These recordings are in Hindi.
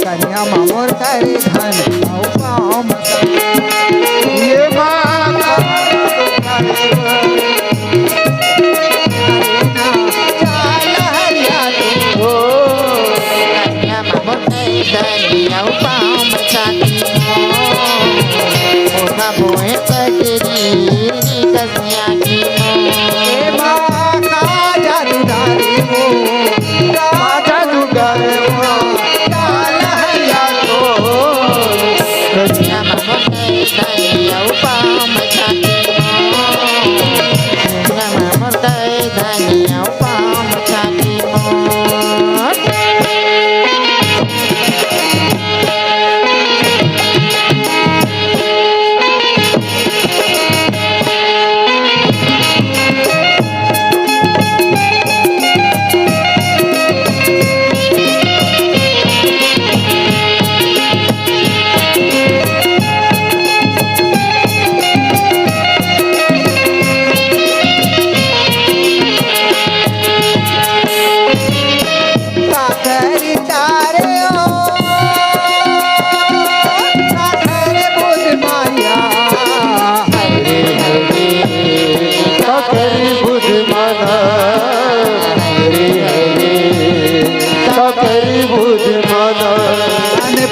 कन्या मामोर करे धन ये माता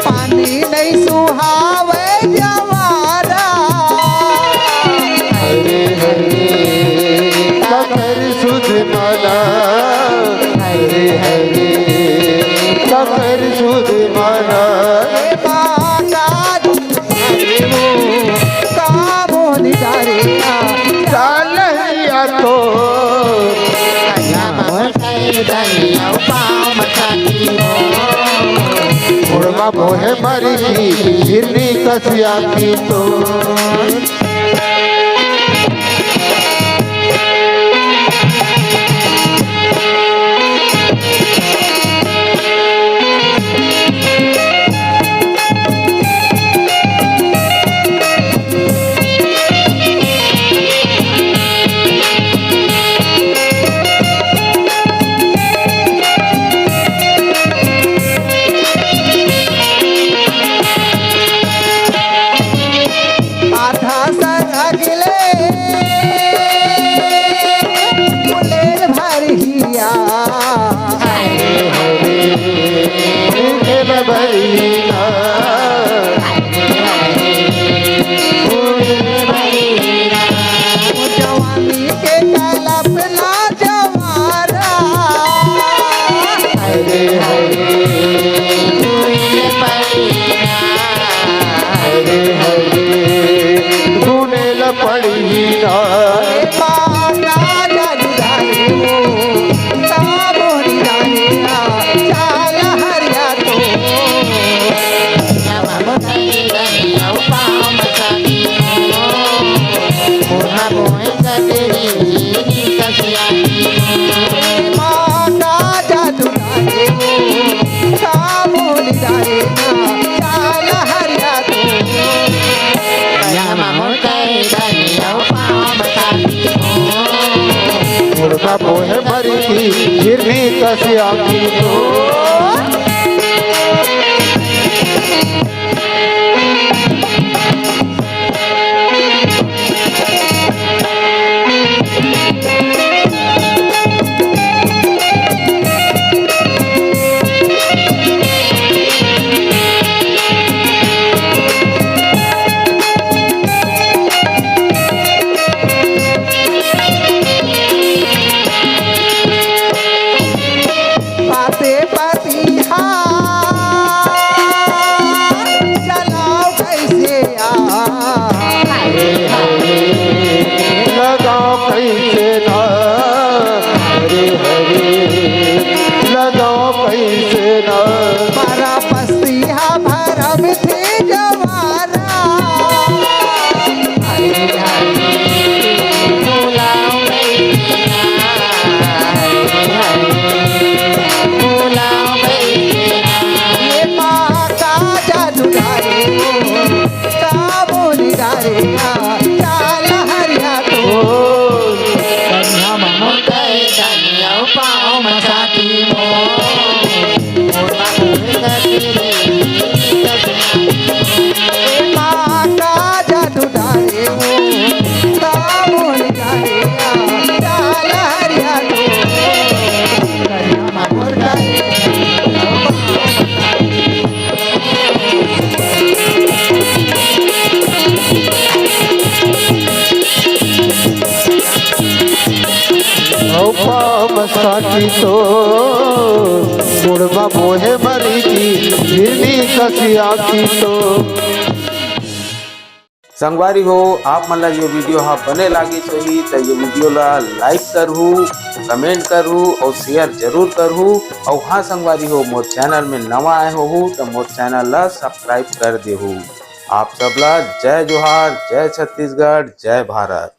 पानी नहीं सुहावे जवारा हरे हरे ककर सुध माना हरे हरे ककर सुध माना तो उड़मा मोहे मरी हिरनी कसिया की तो मोहे मरी हिरनी कसिया की तो पाते पाम साथी तो बुढ़वा मोहे मरी की हिरनी कसी आखी तो। संगवारी हो आप मन ला ये वीडियो हा बने लागी होही तो ये वीडियो ला लाइक करहू, कमेंट करहू और शेयर जरूर करहू। और हाँ संगवारी हो मोर चैनल में नवा आए हो तो मोर चैनल ला सब्सक्राइब कर देहू। आप सब ला जय जोहार, जय छत्तीसगढ़, जय भारत।